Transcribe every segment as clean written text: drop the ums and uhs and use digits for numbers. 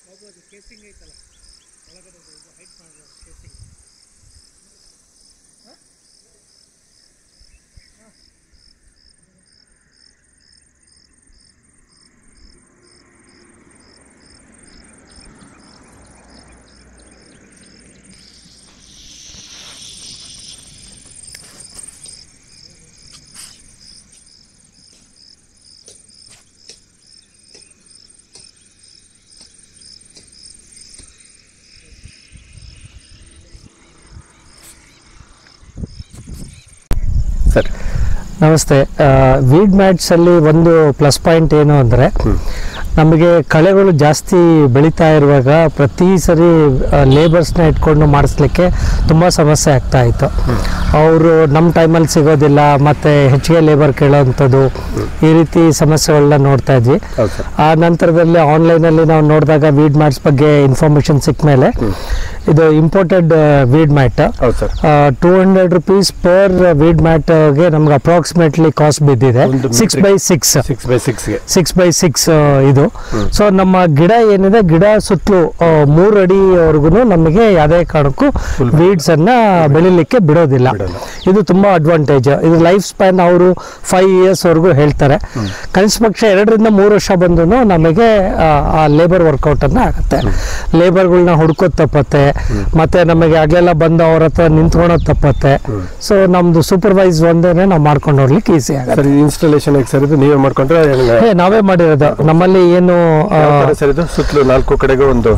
ಹೋಗೋದು ಕೇಸಿಂಗ್ ಐತಲ್ಲ ಒಳಗಡೆ ಇದು ಹೈಟ್ ಮಾಡುವ ಕೇಸಿಂಗ್. ಸರ್ ನಮಸ್ತೆ. ವೀಡ್ ಮ್ಯಾಟ್ಸಲ್ಲಿ ಒಂದು ಪ್ಲಸ್ ಪಾಯಿಂಟ್ ಏನು ಅಂದರೆ, ನಮಗೆ ಕಳೆಗಳು ಜಾಸ್ತಿ ಬೆಳೀತಾ ಇರುವಾಗ ಪ್ರತಿ ಸರಿ ಲೇಬರ್ಸ್ನ ಇಟ್ಕೊಂಡು ಮಾಡಿಸ್ಲಿಕ್ಕೆ ತುಂಬ ಸಮಸ್ಯೆ ಆಗ್ತಾ ಇತ್ತು. ಅವರು ನಮ್ಮ ಟೈಮಲ್ಲಿ ಸಿಗೋದಿಲ್ಲ, ಮತ್ತು ಹೆಚ್ಚಿಗೆ ಲೇಬರ್ ಕೇಳೋವಂಥದ್ದು, ಈ ರೀತಿ ಸಮಸ್ಯೆಗಳನ್ನ ನೋಡ್ತಾ ಇದ್ವಿ. ಆ ನಂತರದಲ್ಲಿ ಆನ್ಲೈನಲ್ಲಿ ನಾವು ನೋಡಿದಾಗ ವೀಡ್ ಮ್ಯಾಟ್ಸ್ ಬಗ್ಗೆ ಇನ್ಫಾರ್ಮೇಷನ್ ಸಿಕ್ಕ ಮೇಲೆ ಇದು imported weed mat, 200 rupees per weed ಮ್ಯಾಟ್ಗೆ ನಮ್ಗೆ ಅಪ್ರಾಕ್ಸಿಮೇಟ್ಲಿ ಕಾಸ್ಟ್ ಬಿದ್ದಿದೆ. 6x6 ಇದು. ಸೊ ನಮ್ಮ ಗಿಡ ಏನಿದೆ, ಗಿಡ ಸುತ್ತಲೂ 3 ಅಡಿವರೆಗೂ ನಮಗೆ ಯಾವುದೇ ಕಾರಣಕ್ಕೂ ವೀಡ್ಸ್ ಅನ್ನ ಬೆಳಿಲಿಕ್ಕೆ ಬಿಡೋದಿಲ್ಲ. ಇದು ತುಂಬಾ ಅಡ್ವಾಂಟೇಜ್. ಇದು ಲೈಫ್ ಸ್ಪ್ಯಾನ್ ಅವರು 5 years ವರೆಗೂ ಹೇಳ್ತಾರೆ. ಕನಿಷ್ಠ ಪಕ್ಷ 2 ರಿಂದ 3 ವರ್ಷ ಬಂದು ನಮಗೆ ಆ ಲೇಬರ್ ವರ್ಕೌಟ್ ಅನ್ನ ಆಗುತ್ತೆ. ಲೇಬರ್ಗಳನ್ನ ಹುಡ್ಕೋದ್ ತಪ್ಪತ್ತೆ, ಮತ್ತೆ ನಮಗೆ ಆಗ್ಲೆಲ್ಲ ಬಂದು ಅವ್ರ ಹತ್ರ ನಿಂತ್ಕೊಳೋದು ತಪ್ಪತ್ತೆ. ಸೊ ನಮ್ದು ಸೂಪರ್ವೈಸ್ ಒಂದೇನೆ ನಾವು ಮಾಡ್ಕೊಂಡು ಹೋಗ್ಲಿಕ್ಕೆ ಈಸಿ ಆಗುತ್ತೆ. ಇನ್ಸ್ಟಾಲೇಷನ್ ನೀವೇ ಮಾಡ್ಕೊಂಡ್ರೆ? ನಾವೇ ಮಾಡಿರೋದು. ನಮ್ಮಲ್ಲಿ ಏನು ಸುತ್ತಲೂ 4 ಕಡೆಗೂ ಒಂದು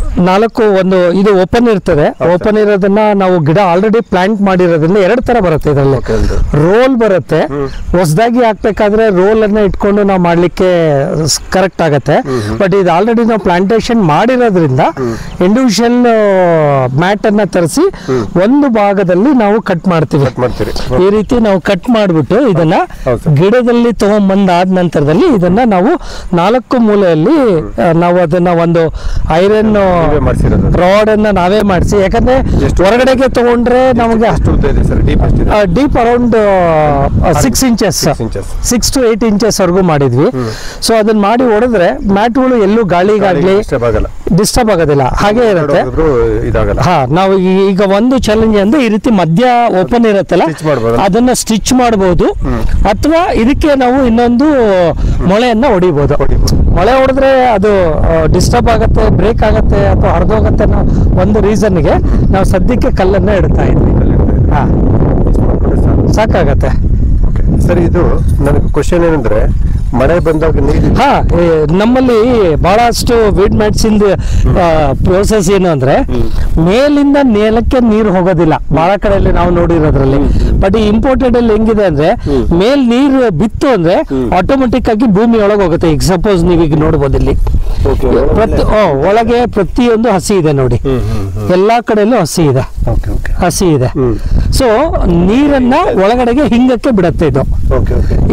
ಇದು ಓಪನ್ ಇರ್ತದೆ. ಓಪನ್ ಇರೋದನ್ನ ನಾವು ಗಿಡ ಆಲ್ರೆಡಿ ಪ್ಲಾಂಟ್ ಮಾಡಿರೋದ್ರಿಂದ 2 ತರ ಬರುತ್ತೆ. ಇದರಲ್ಲಿ ರೋಲ್ ಬರುತ್ತೆ. ಹೊಸದಾಗಿ ಹಾಕ್ಬೇಕಾದ್ರೆ ರೋಲ್ ಅನ್ನ ಇಟ್ಕೊಂಡು ನಾವು ಮಾಡ್ಲಿಕ್ಕೆ ಕರೆಕ್ಟ್ ಆಗತ್ತೆ. ಬಟ್ ಇದು ಆಲ್ರೆಡಿ ನಾವು ಪ್ಲಾಂಟೇಶನ್ ಮಾಡಿರೋದ್ರಿಂದ ಇಂಡಿವಿಜುವಲ್ ಮ್ಯಾಟ್ ಅನ್ನ ತರಿಸಿ ಒಂದು ಭಾಗದಲ್ಲಿ ನಾವು ಕಟ್ ಮಾಡ್ತೀವಿ. ಈ ರೀತಿ ನಾವು ಕಟ್ ಮಾಡಿಬಿಟ್ಟು ಇದನ್ನ ಗಿಡದಲ್ಲಿ ತಗೊಂಡ್ಬಂದಾದ ನಂತರದಲ್ಲಿ ಇದನ್ನ ನಾವು 4 ಮೂಲೆಯಲ್ಲಿ ನಾವು ಅದನ್ನ ಒಂದು ಐರನ್ ರಾಡ್ ಅನ್ನ ನಾವೇ ಮಾಡಿಸಿ. ಯಾಕಂದ್ರೆ ಹೊರಗಡೆಗೆ ತಗೊಂಡ್ರೆ ನಮಗೆ deep around 6 inches 6 to 8 inches ವರೆಗೂ ಮಾಡಿದ್ವಿ. ಸೊ ಅದನ್ನ ಮಾಡಿ ಹೊಡೆದ್ರೆ ಮ್ಯಾಟ್ಗಳು ಎಲ್ಲೂ ಗಾಳಿಗಾಗ್ಲಿ ಡಿಸ್ಟರ್ಬ್ ಆಗೋದಿಲ್ಲ, ಹಾಗೆ ಇರುತ್ತೆ. ಹಾ, ನಾವು ಈಗ ಒಂದು ಚಾಲೆಂಜ್ ಅಂದ್ರೆ ಈ ರೀತಿ ಮಧ್ಯ ಓಪನ್ ಇರುತ್ತಲ್ಲ, ಅದನ್ನ ಸ್ಟಿಚ್ ಮಾಡಬಹುದು, ಅಥವಾ ಇದಕ್ಕೆ ನಾವು ಇನ್ನೊಂದು ಮೊಳೆಯನ್ನ ಹೊಡಿಬಹುದು. ಮೊಳೆ ಹೊಡೆದ್ರೆ ಅದು ಡಿಸ್ಟರ್ಬ್ ಆಗತ್ತೆ, ಬ್ರೇಕ್ ಆಗತ್ತೆ ಅಥವಾ ಹರಿದೋಗತ್ತೆ ಅನ್ನೋ ಒಂದು ರೀಸನ್ಗೆ ನಾವು ಸದ್ಯಕ್ಕೆ ಕಲ್ಲನ್ನ ಇಡ್ತಾ ಇದ್ವಿ. ಹಾ, ಸಾಕಾಗತ್ತೆ. ಸರಿ, ಇದು ನನಗೆ ಕ್ವಶನ್ ಏನಂದ್ರೆ, ಮಳೆ ಬಂದಾಗ ನಮ್ಮಲ್ಲಿ ಬಹಳಷ್ಟು ವೀಡ್ ಮ್ಯಾಟ್ಸ್ ಇಂದ ಪ್ರೋಸೆಸ್ ಏನು ಅಂದ್ರೆ, ಮೇಲಿಂದ ನೆಲಕ್ಕೆ ನೀರು ಹೋಗೋದಿಲ್ಲ ಬಹಳ ಕಡೆಯಲ್ಲಿ ನಾವು ನೋಡಿರೋದ್ರಲ್ಲಿ. ಬಟ್ ಈ ಇಂಪೋರ್ಟೆಡ್ ಅಲ್ಲಿ ಹೆಂಗಿದೆ ಅಂದ್ರೆ, ಮೇಲ್ ನೀರು ಬಿತ್ತು ಅಂದ್ರೆ ಆಟೋಮೆಟಿಕ್ ಆಗಿ ಭೂಮಿ ಒಳಗೆ ಹೋಗುತ್ತೆ. ಈಗ ಸಪೋಸ್ ನೀವೀಗ ನೋಡ್ಬೋದು, ಇಲ್ಲಿ ಒಳಗೆ ಪ್ರತಿಯೊಂದು ಹಸಿ ಇದೆ ನೋಡಿ, ಎಲ್ಲಾ ಕಡೆಯಲ್ಲೂ ಹಸಿ ಇದೆ. ಸೊ ನೀರನ್ನ ಒಳಗಡೆಗೆ ಹಿಂಗಕ್ಕೆ ಬಿಡುತ್ತೆ.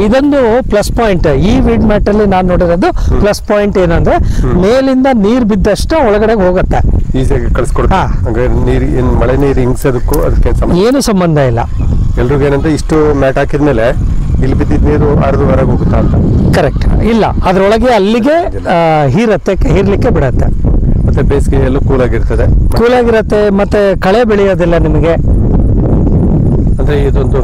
ಇದೊಂದು ಪ್ಲಸ್ ಪಾಯಿಂಟ್. ಈ ವೀಡ್ ಮ್ಯಾಟ್ ಅಲ್ಲಿ ನಾನು ನೋಡಿರೋದು ಪ್ಲಸ್ ಪಾಯಿಂಟ್ ಏನಂದ್ರೆ, ಮೇಲಿಂದ ನೀರ್ ಬಿದ್ದಷ್ಟು ಒಳಗಡೆ ಹೋಗುತ್ತೆ, ಮಳೆ ನೀರು ಹಿಂಗ್ಸೋದಕ್ಕೂ ಅದಕ್ಕೆ ಏನು ಸಂಬಂಧ ಇಲ್ಲ. ಎಲ್ರಿಗೂ ಏನಂದ್ರೆ, ಇಷ್ಟು ಮ್ಯಾಟ್ ಹಾಕಿದ್ಮೇಲೆ ಇಲ್ಲಿ ಬಿದ್ದಿದ್ ನೀರು ಹರಿದು ಹೊರಗೆ ಹೋಗುತ್ತಾ ಅಂತ. ಕರೆಕ್ಟ್ ಇಲ್ಲ, ಅದ್ರೊಳಗೆ ಅಲ್ಲಿಗೆ ಹೀರ್ಲಿಕ್ಕೆ ಬಿಡತ್ತೆ. ಮತ್ತೆ ಬೇಸಿಗೆಯಲ್ಲೂ ಕೂಲಾಗಿರುತ್ತೆ, ಮತ್ತೆ ಕಳೆ ಬೆಳೆಯೋದಿಲ್ಲ ನಿಮಗೆ. ಅಂದ್ರೆ ಇದೊಂದು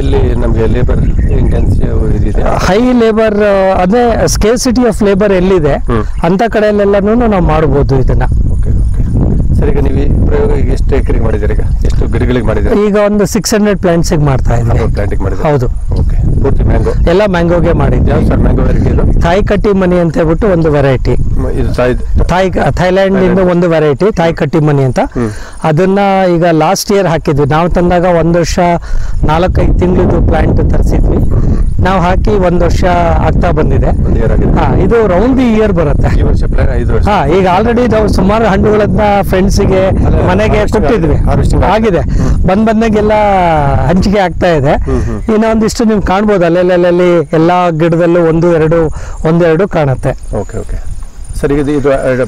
ಎಲ್ಲಿ ನಮಗೆ ಲೇಬರ್ ಇಂಟೆನ್ಸಿವ್ ಇದೆ, ಹೈ ಲೇಬರ್, ಅದೇ ಸ್ಕೇರ್ಸಿಟಿ ಆಫ್ ಲೇಬರ್ ಎಲ್ಲಿದೆ ಅಂತ ಕಡೆಯಲ್ಲೆಲ್ಲಾನು ನಾವು ಮಾಡಬಹುದು ಇದನ್ನ. ಸರ್, ಈಗ ನೀವು ಪ್ರಯೋಗ ಎಷ್ಟು ಎಕರೆಗೆ ಮಾಡಿದ್ದೀರಿ? ಈಗ ಎಷ್ಟು ಗಿಡಗಳಿಗೆ ಮಾಡಿದ್ದೀರಿ? ಈಗ ಒಂದು 600 ಪ್ಲಾಂಟ್ಸ್ ಮಾಡ್ತಾ ಇದ್ದೀವಿ. ಹೌದು, ಪೂರ್ತಿ ಮ್ಯಾಂಗೋ, ಎಲ್ಲ ಮ್ಯಾಂಗೋಗೆ ಮಾಡಿದ್ವಿ. ಯಾವ ಸರ್ ಮ್ಯಾಂಗೋ ವೆರೈಟಿ? ಇದು ಥಾಯ್ ಕಟ್ಟಿ ಮನಿ ಅಂತ ಹೇಳ್ಬಿಟ್ಟು ಒಂದು ವೆರೈಟಿ. ಥೈಲ್ಯಾಂಡ್ ಇಂದ ಒಂದು ವೆರೈಟಿ ಥಾಯ್ ಕಟ್ಟಿ ಮನಿ ಅಂತ. ಅದನ್ನ ಈಗ ಲಾಸ್ಟ್ ಇಯರ್ ಹಾಕಿದ್ವಿ. ನಾವು ತಂದಾಗ 1 ವರ್ಷ 4-5 ತಿಂಗಳದ್ದು ಪ್ಲಾಂಟ್ ತರಿಸಿದ್ವಿ. ನಾವು ಹಾಕಿ 1 ವರ್ಷ ಆಗ್ತಾ ಬಂದಿದೆ. ಇದು ರೌಂಡ್ ದಿ ಇಯರ್ ಬರುತ್ತೆ. ಈಗ ಆಲ್ರೆಡಿ ನಾವು ಸುಮಾರು ಹಣ್ಣುಗಳನ್ನ ಫ್ರೆಂಡ್ಸಿಗೆ ಮನೆಗೆ ಕೊಟ್ಟಿದ್ವಿ, ಆಗಿದೆ. ಬಂದಾಗೆಲ್ಲ ಹಂಚಿಕೆ ಆಗ್ತಾ ಇದೆ. ಇನ್ನ ಒಂದಿಷ್ಟು ನೀವು ಕಾಣ್ಬೋದು, ಅಲ್ಲೆಲ್ಲಿ ಎಲ್ಲಾ ಗಿಡದಲ್ಲೂ ಒಂದೆರಡು ಕಾಣುತ್ತೆ. ಸರ್ ಇದು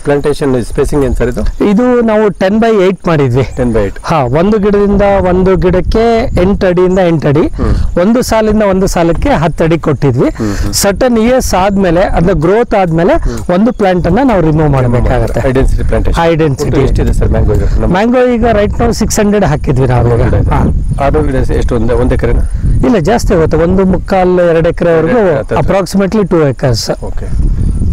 ಪ್ಲಾಂಟೇಶನ್ ಸ್ಪೇಸಿಂಗ್ ಏನು ಸರ್ ಇದು? ಇದು ನಾವು 10x8 ಮಾಡಿದ್ವಿ. 10x8. ಹಾ, ಒಂದು ಗಿಡದಿಂದ ಒಂದು ಗಿಡಕ್ಕೆ 8 ಅಡಿಯಿಂದ 8 ಅಡಿ, ಒಂದು ಸಾಲಿಂದ ಒಂದು ಸಾಲಕ್ಕೆ 10 ಅಡಿ ಕೊಟ್ಟಿದ್ವಿ. ಸರ್ಟನ್ ಇಯರ್ಸ್ ಆದ್ಮೇಲೆ ಅದ್ರ ಗ್ರೋತ್ ಆದ್ಮೇಲೆ ಒಂದು ಪ್ಲಾಂಟ್ ಅನ್ನ ನಾವು ರಿಮೂವ್ ಮಾಡಬೇಕಾಗುತ್ತೆ. Identity plantation. ಐಡೆನ್ಸಿಟಿ ಎಷ್ಟಿದೆ ಸರ್ ಮ್ಯಾಂಗೋ ಈಗ? ಮ್ಯಾಂಗೋ ಈಗ ರೈಟ್ ನಾವು 600 ಹಾಕಿದ್ವಿ ನಾವು. ಅದು ಗಿಡ ಎಷ್ಟು? ಒಂದು ಎಕರೆನಾ? ಇಲ್ಲ, ಜಾಸ್ತಿ ಆಗುತ್ತೆ. 1.25-2 ಎಕರೆವರೆಗೂ, ಅಪ್ರಾಕ್ಸಿಮೇಟ್ಲಿ 2 acres. ಓಕೆ.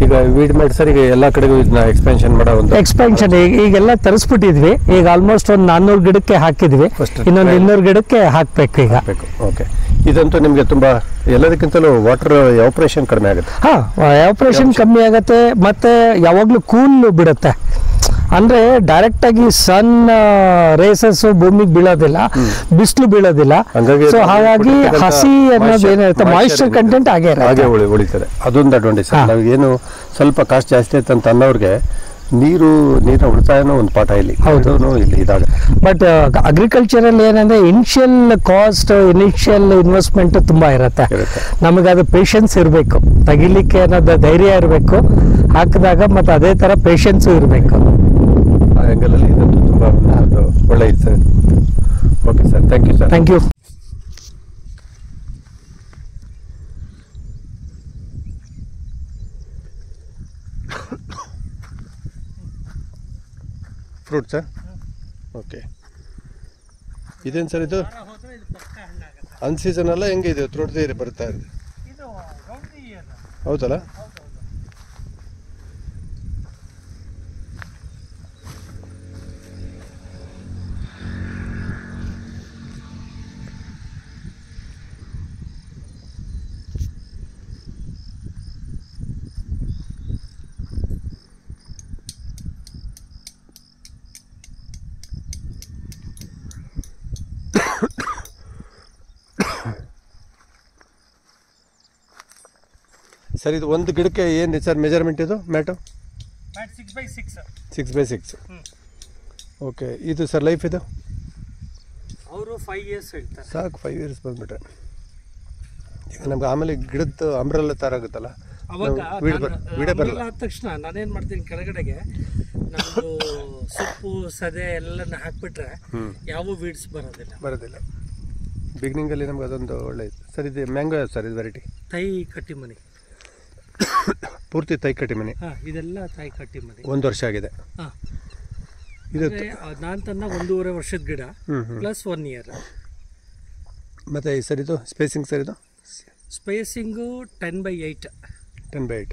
ಈಗ ವೀಡ್ ಮಾಡಿ ಸರ್, ಈಗ ಎಲ್ಲ ಕಡೆಗೂ ಇದನ್ನ ಎಕ್ಸ್ಪೆನ್ಷನ್ ಮಾಡೋ ಒಂದು ಎಕ್ಸ್ಪೆನ್ಷನ್ ಈಗೆಲ್ಲ ತರಿಸ್ಬಿಟ್ಟಿದ್ವಿ. ಈಗ ಆಲ್ಮೋಸ್ಟ್ ಒಂದು 400 ಗಿಡಕ್ಕೆ ಹಾಕಿದ್ವಿ, ಇನ್ನೊಂದು 200 ಗಿಡಕ್ಕೆ ಹಾಕ್ಬೇಕು ಈಗ. ಓಕೆ. ಇದಂತೂ ನಿಮಗೆ ತುಂಬಾ ಎಲ್ಲದಕ್ಕಿಂತಲೂ ವಾಟರ್ ಎವಾಪರೇಷನ್ ಕಡಿಮೆ ಆಗುತ್ತೆ. ಹಾ, ಎವಾಪರೇಷನ್ ಕಮ್ಮಿ ಆಗುತ್ತೆ, ಮತ್ತೆ ಯಾವಾಗ್ಲೂ ಕೂಲ್ ಬಿಡುತ್ತೆ. ಅಂದ್ರೆ ಡೈರೆಕ್ಟ್ ಆಗಿ ಸನ್ ರೇಸಸ್ ಭೂಮಿಗೆ ಬೀಳೋದಿಲ್ಲ, ಬಿಸಿಲು ಬೀಳೋದಿಲ್ಲ. ಸೊ ಹಾಗಾಗಿ ಹಸಿ ಅನ್ನೋದು ಏನಿರುತ್ತೆ, ಮಾಯಿಶ್ಚರ್ ಕಂಟೆಂಟ್ ಹಾಗೆ ಉಳಿತದೆ. ಅದೊಂದು ಅಡ್ವಾಂಟೇಜ್. ನಾವೇನು ಸ್ವಲ್ಪ ಕಾಸ್ಟ್ ಜಾಸ್ತಿ ಆಯ್ತು ಅಂತ ಅನ್ನೋರಿಗೆ ನೀರಿನ ಉಳಿತಾಯನೂ ಒಂದು ಪಾಠ ಇಲ್ಲಿ ಇಲ್ಲಿ ಇದಾಗುತ್ತೆ. ಬಟ್ ಅಗ್ರಿಕಲ್ಚರಲ್ಲಿ ಏನಂದ್ರೆ ಇನಿಷಿಯಲ್ ಕಾಸ್ಟ್, ಇನಿಷಿಯಲ್ ಇನ್ವೆಸ್ಟ್ಮೆಂಟ್ ತುಂಬಾ ಇರುತ್ತೆ. ನಮಗೆ ಅದು ಪೇಷನ್ಸ್ ಇರಬೇಕು, ತೆಗಿಲಿಕ್ಕೆ ಅನ್ನೋದು ಧೈರ್ಯ ಇರಬೇಕು ಹಾಕಿದಾಗ, ಮತ್ತೆ ಅದೇ ತರ ಪೇಷನ್ಸು ಇರಬೇಕು. ಆ ಆ್ಯಂಗಲಲ್ಲಿ ಇದಂತೂ ತುಂಬ ಒಳ್ಳೆ ಇದೆ sir. Okay sir, thank you sir. Thank you. Fruit sir? Okay. ಇದೇನು ಸರ್ ಇದು? ಅನ್ ಸೀಸನ್ ಅಲ್ಲ, ಹೆಂಗೆ ಇದೆ? ಥ್ರೋಟ್ ಬರ್ತಾ ಇದೆ. ಹೌದಲ್ಲ? ಸರ್, ಇದು ಒಂದು ಗಿಡಕ್ಕೆ ಏನು ಸರ್ ಮೆಜರ್ಮೆಂಟ್ ಇದು ಮ್ಯಾಟು? 6x6. ಓಕೆ. ಇದು ಸರ್ ಲೈಫ್ ಇದು? ಅವರು 5 years ಹೇಳ್ತಾರೆ. ಸಾಕು, 5 years ಬಂದ್ಬಿಟ್ರೆ ಈಗ ನಮ್ಗೆ ಆಮೇಲೆ ಗಿಡದ ಅಂಬ್ರೆಲ್ಲ ಥರ ಆಗುತ್ತಲ್ಲ, ವಿಡಿಯೋ ಬರಲ್ಲ. ಆದ ತಕ್ಷಣ ನಾನೇನು ಮಾಡ್ತೀನಿ, ಕೆಳಗಡೆಗೆ ನಮ್ಮದು ಸೊಪ್ಪು ಸದೆ ಎಲ್ಲನ ಹಾಕ್ಬಿಟ್ರೆ ಯಾವ ವೀಡ್ಸ್ ಬರೋದಿಲ್ಲ. ಬಿಗಿನಿಂಗಲ್ಲಿ ನಮ್ಗೆ ಅದೊಂದು ಒಳ್ಳೆಯದು ಸರ್. ಇದು ಮ್ಯಾಂಗೋ ಯಾವ್ದು ಸರ್? ಇದು ವೆರೈಟಿ ತೈ ಕಟ್ಟಿ ಮನೆ. ಪೂರ್ತಿ ತೈ ಕಟ್ಟಿ ಮನೆ. ಇದೆಲ್ಲ ತೈ ಕಟ್ಟಿ ಮನೆ. 1 ವರ್ಷ ಆಗಿದೆ. ಇದು ನಾನು ತನ್ನ 1.5 ವರ್ಷದ ಗಿಡ ಪ್ಲಸ್ 1 year. ಮತ್ತೆ ಸರ್ ಇದು ಸ್ಪೇಸಿಂಗ್ ಸರ್? ಇದು spacing 10x8. 10x8.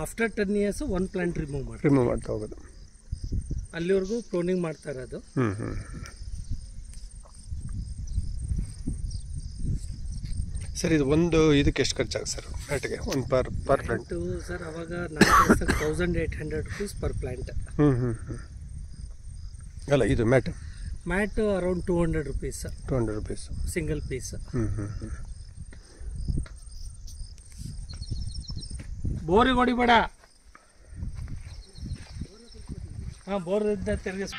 After 10 years 1 plant remove ಮಾಡ್ತಾ ಹೋಗೋದು. ಅಲ್ಲಿವರೆಗೂ ಪ್ರೂನಿಂಗ್ ಮಾಡ್ತಾ ಇರೋದು. ಸರ್, ಇದು ಒಂದು ಇದಕ್ಕೆ ಎಷ್ಟು ಖರ್ಚಾಗುತ್ತೆ ಸರ್ ಪ್ಲಾಂಟ್ಗೆ? ಒಂದು ಪರ್ ಪ್ಲಾಂಟ್ ಸರ್ ಅವಾಗ 1800 rupees ಪರ್ ಪ್ಲಾಂಟ್. ಅಲ್ಲ, ಇದು mat around 200 rupees. 200 rupees single piece. ಬೋರಿಗೆ ಹೊಡಿಬೇಡ. ಬೋರ್ ಇದ್ದ ತಿರ್ಗಿಸ್